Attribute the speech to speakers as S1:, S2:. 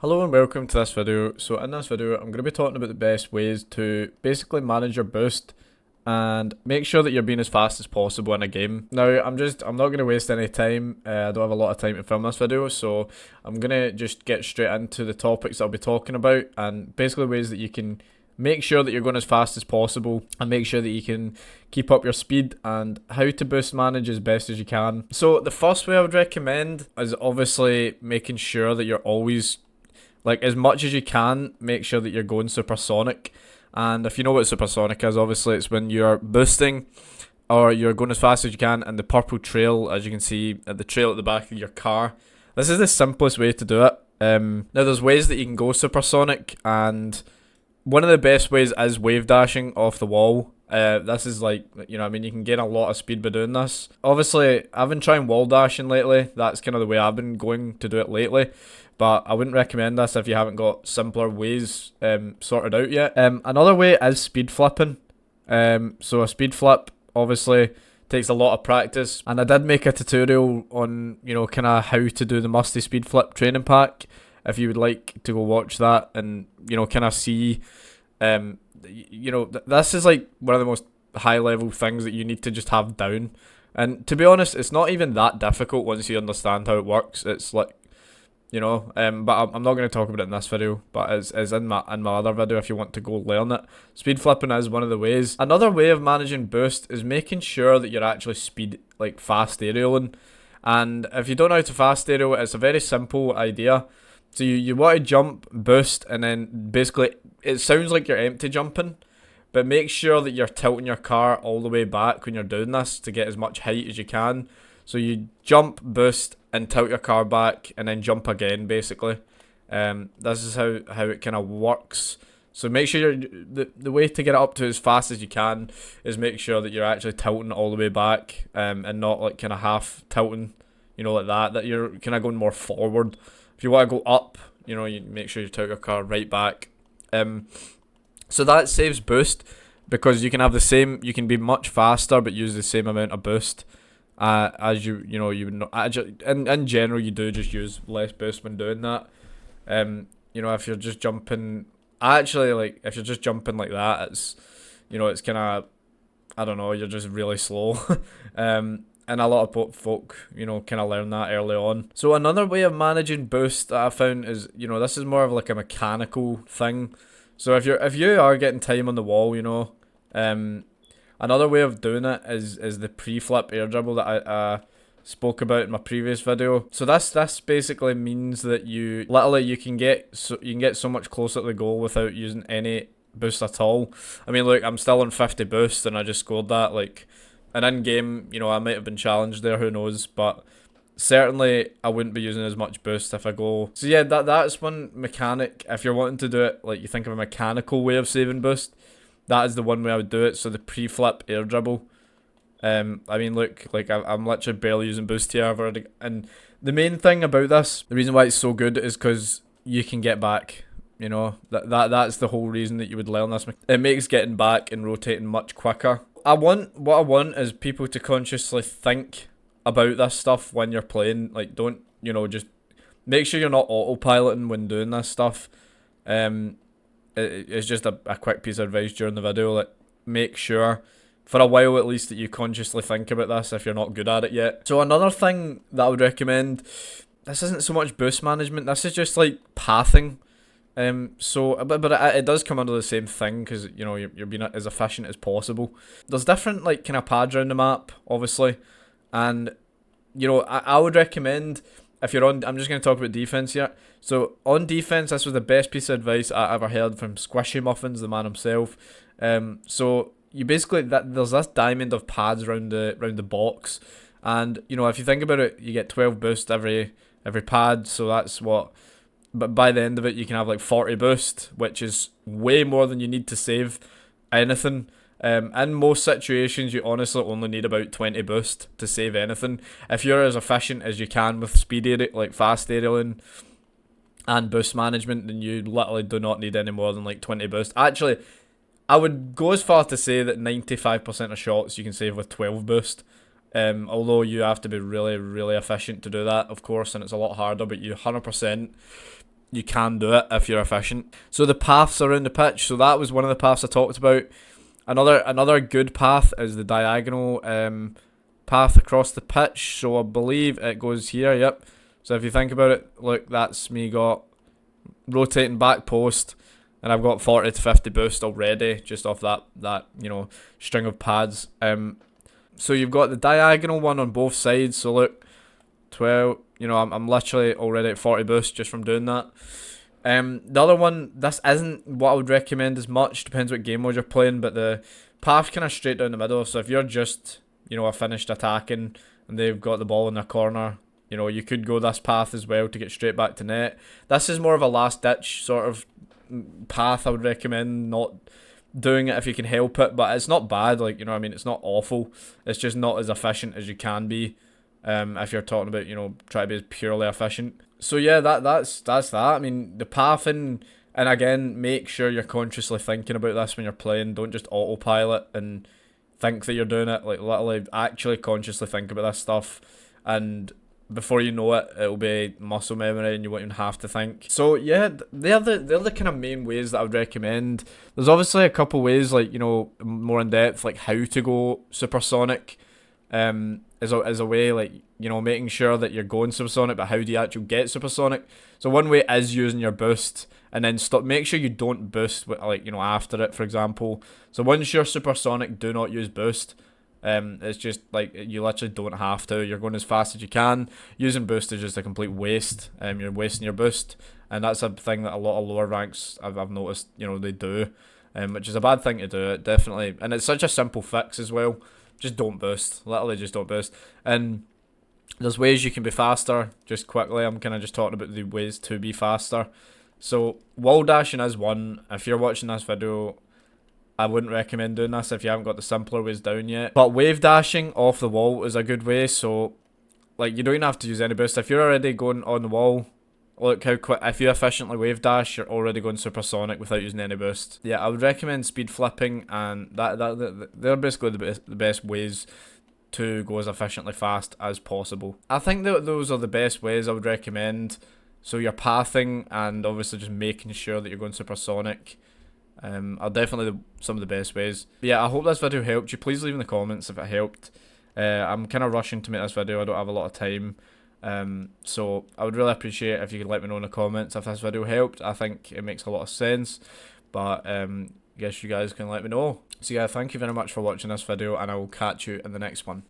S1: Hello and welcome to this video. So in this video I'm going to be talking about the best ways to basically manage your boost and make sure that you're being as fast as possible in a game. Now I'm not going to waste any time. I don't have a lot of time to film this video, so I'm going to just get straight into the topics I'll be talking about and basically ways that you can make sure that you're going as fast as possible and make sure that you can keep up your speed and how to boost manage as best as you can. So the first way I would recommend is obviously making sure that you're always, like, as much as you can, make sure that you're going supersonic. And if you know what supersonic is, obviously it's when you're boosting or you're going as fast as you can, and the purple trail, as you can see at the trail at the back of your car. This is the simplest way to do it. Now there's ways that you can go supersonic, and one of the best ways is wave dashing off the wall. This is like, you can gain a lot of speed by doing this. Obviously, I've been trying wall dashing lately. That's kind of the way I've been going to do it lately. But I wouldn't recommend this if you haven't got simpler ways sorted out yet. Another way is speed flipping. So a speed flip obviously takes a lot of practice. And I did make a tutorial on, kind of how to do the Musty Speed Flip training pack. If you would like to go watch that and, kind of see, this is like one of the most high level things that you need to just have down. And to be honest, it's not even that difficult once you understand how it works. It's like, but I'm not going to talk about it in this video, but it's in my other video if you want to go learn it. Speed flipping is one of the ways. Another way of managing boost is making sure that you're actually fast aerialing. And if you don't know how to fast aerial, it's a very simple idea. So you want to jump, boost, and then basically it sounds like you're empty jumping, but make sure that you're tilting your car all the way back when you're doing this to get as much height as you can. So you jump, boost, and tilt your car back, and then jump again, basically. This is how it kind of works. So make sure the way to get it up to as fast as you can is make sure that you're actually tilting all the way back, and not like kind of half tilting, like that you're kind of going more forward. If you want to go up, you make sure you tilt your car right back. So that saves boost because you can have you can be much faster but use the same amount of boost. As you would not, in general, you do just use less boost when doing that. If you're just jumping, if you're just jumping like that, it's kind of, I don't know, you're just really slow. And a lot of folk, kind of learn that early on. So another way of managing boost that I found is, this is more of like a mechanical thing. So if you are getting time on the wall, another way of doing it is the pre-flip air dribble that I spoke about in my previous video. So this basically means that you can get so much closer to the goal without using any boost at all. I mean, look, I'm still on 50 boost and I just scored that. Like, and in game, I might have been challenged there, who knows, but certainly I wouldn't be using as much boost if I go. So yeah, that's one mechanic. If you're wanting to do it, like, you think of a mechanical way of saving boost, that is the one way I would do it. So the pre-flip air dribble. Look, like, I'm literally barely using boost here. And the main thing about this, the reason why it's so good is because you can get back. That's the whole reason that you would learn this. It makes getting back and rotating much quicker. What I want is people to consciously think about this stuff when you're playing. Like, don't, just make sure you're not autopiloting when doing this stuff. It's just a quick piece of advice during the video. Like, make sure, for a while at least, that you consciously think about this if you're not good at it yet. So another thing that I would recommend, this isn't so much boost management, this is just like pathing. But it does come under the same thing because, you're being as efficient as possible. There's different, like, kind of pads around the map, obviously. And, I would recommend, if you're on, I'm just going to talk about defense here. So on defense, this was the best piece of advice I ever heard from Squishy Muffins, the man himself. So you basically, there's this diamond of pads around the box, and if you think about it, you get 12 boost every pad. So that's what. But by the end of it, you can have like 40 boost, which is way more than you need to save anything. In most situations, you honestly only need about 20 boost to save anything. If you're as efficient as you can with fast aerialing and boost management, then you literally do not need any more than like 20 boost. Actually, I would go as far to say that 95% of shots you can save with 12 boost. Although you have to be really, really efficient to do that, of course, and it's a lot harder, but you 100% you can do it if you're efficient. So the paths around the pitch. So that was one of the paths I talked about. Another good path is the diagonal path across the pitch. So I believe it goes here. Yep. So if you think about it, look, that's me got rotating back post, and I've got 40 to 50 boost already just off that string of pads. So you've got the diagonal one on both sides. So look, 12. I'm literally already at 40 boost just from doing that. The other one, this isn't what I would recommend as much. Depends what game mode you're playing, but the path kind of straight down the middle. So if you're just a finished attacking and they've got the ball in their corner, you could go this path as well to get straight back to net. This is more of a last ditch sort of path. I would recommend not doing it if you can help it, but it's not bad. It's not awful. It's just not as efficient as you can be. If you're talking about try to be as purely efficient. So yeah, that's that. I mean, the pathing, and again, make sure you're consciously thinking about this when you're playing. Don't just autopilot and think that you're doing it. Like, literally actually consciously think about this stuff, and before you know it, it'll be muscle memory and you won't even have to think. So yeah, they're the kind of main ways that I would recommend. There's obviously a couple ways, more in depth, like how to go supersonic. As a way, making sure that you're going supersonic, but how do you actually get supersonic? So one way is using your boost, and then make sure you don't boost after it, for example. So once you're supersonic, do not use boost. It's just you literally don't have to. You're going as fast as you can. Using boost is just a complete waste. You're wasting your boost, and that's a thing that a lot of lower ranks I've noticed. They do, which is a bad thing to do. Definitely, and it's such a simple fix as well. Just don't boost. Literally just don't boost. And there's ways you can be faster. Just quickly, I'm kind of just talking about the ways to be faster. So wall dashing is one. If you're watching this video, I wouldn't recommend doing this if you haven't got the simpler ways down yet. But wave dashing off the wall is a good way. So you don't even have to use any boost. If you're already going on the wall, look how quick. If you efficiently wave dash, you're already going supersonic without using any boost. Yeah, I would recommend speed flipping, and they're basically the best ways to go as efficiently fast as possible. I think that those are the best ways I would recommend. So your pathing and obviously just making sure that you're going supersonic are definitely some of the best ways. But yeah, I hope this video helped you. Please leave in the comments if it helped. I'm kind of rushing to make this video. I don't have a lot of time. So I would really appreciate if you could let me know in the comments if this video helped. I think it makes a lot of sense, but guess you guys can let me know. So yeah, thank you very much for watching this video, and I will catch you in the next one.